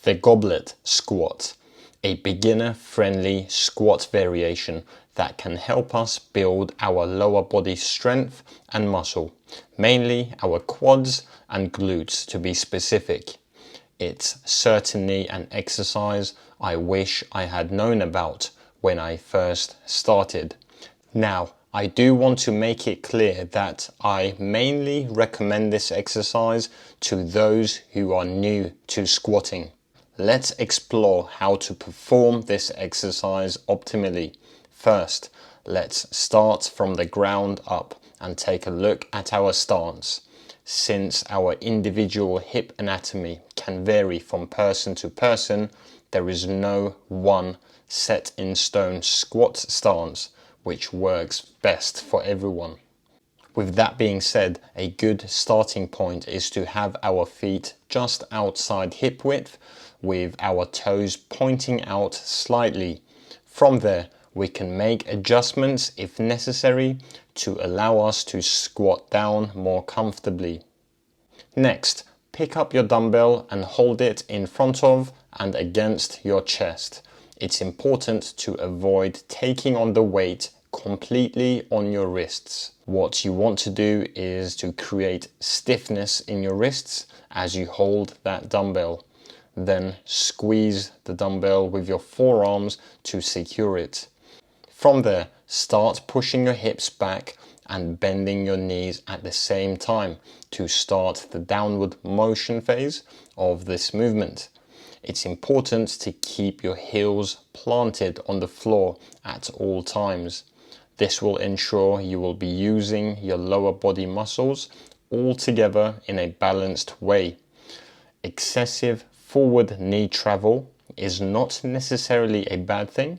The goblet squat, a beginner-friendly squat variation that can help us build our lower body strength and muscle, mainly our quads and glutes to be specific. It's certainly an exercise I wish I had known about when I first started. Now, I do want to make it clear that I mainly recommend this exercise to those who are new to squatting. Let's explore how to perform this exercise optimally. First, let's start from the ground up and take a look at our stance. Since our individual hip anatomy can vary from person to person, there is no one set in stone squat stance which works best for everyone. With that being said, a good starting point is to have our feet just outside hip width with our toes pointing out slightly. From there, we can make adjustments if necessary to allow us to squat down more comfortably. Next, pick up your dumbbell and hold it in front of and against your chest. It's important to avoid taking on the weight completely on your wrists. What you want to do is to create stiffness in your wrists as you hold that dumbbell. Then squeeze the dumbbell with your forearms to secure it. From there, start pushing your hips back and bending your knees at the same time to start the downward motion phase of this movement. It's important to keep your heels planted on the floor at all times. This will ensure you will be using your lower body muscles all together in a balanced way. Excessive forward knee travel is not necessarily a bad thing.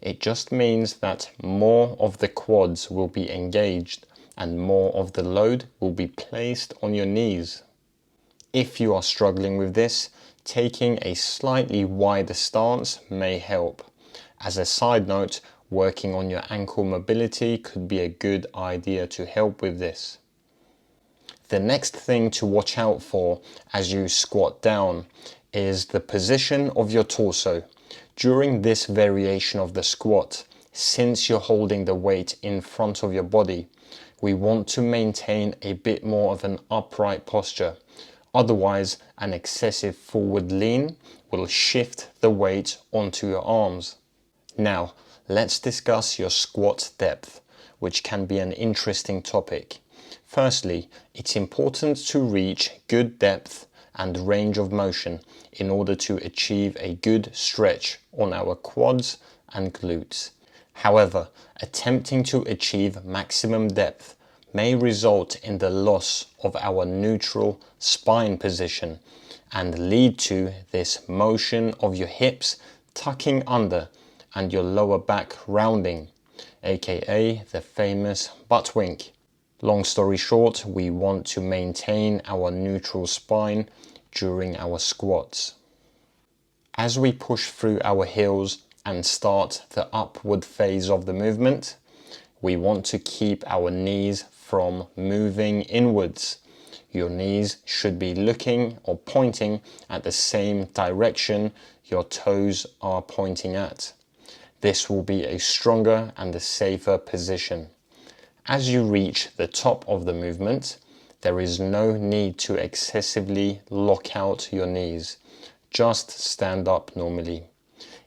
It just means that more of the quads will be engaged and more of the load will be placed on your knees. If you are struggling with this, taking a slightly wider stance may help. As a side note, working on your ankle mobility could be a good idea to help with this. The next thing to watch out for as you squat down is the position of your torso. During this variation of the squat, since you're holding the weight in front of your body, we want to maintain a bit more of an upright posture. Otherwise, an excessive forward lean will shift the weight onto your arms. Now, let's discuss your squat depth, which can be an interesting topic. Firstly, it's important to reach good depth and range of motion in order to achieve a good stretch on our quads and glutes. However, attempting to achieve maximum depth may result in the loss of our neutral spine position and lead to this motion of your hips tucking under and your lower back rounding, aka the famous butt wink. Long story short, we want to maintain our neutral spine during our squats. As we push through our heels and start the upward phase of the movement, we want to keep our knees from moving inwards. Your knees should be looking or pointing at the same direction your toes are pointing at. This will be a stronger and a safer position. As you reach the top of the movement, there is no need to excessively lock out your knees. Just stand up normally.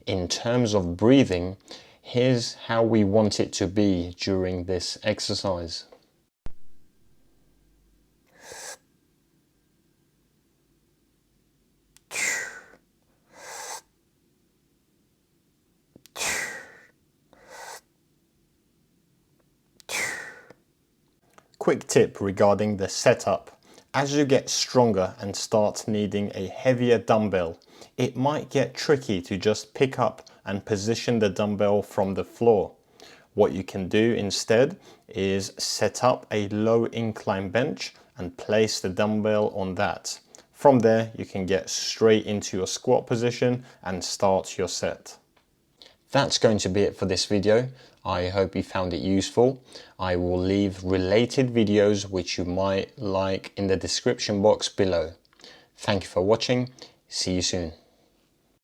In terms of breathing, here's how we want it to be during this exercise. Quick tip regarding the setup. As you get stronger and start needing a heavier dumbbell, it might get tricky to just pick up and position the dumbbell from the floor. What you can do instead is set up a low incline bench and place the dumbbell on that. From there, you can get straight into your squat position and start your set. That's going to be it for this video. I hope you found it useful. I will leave related videos which you might like in the description box below. Thank you for watching. See you soon.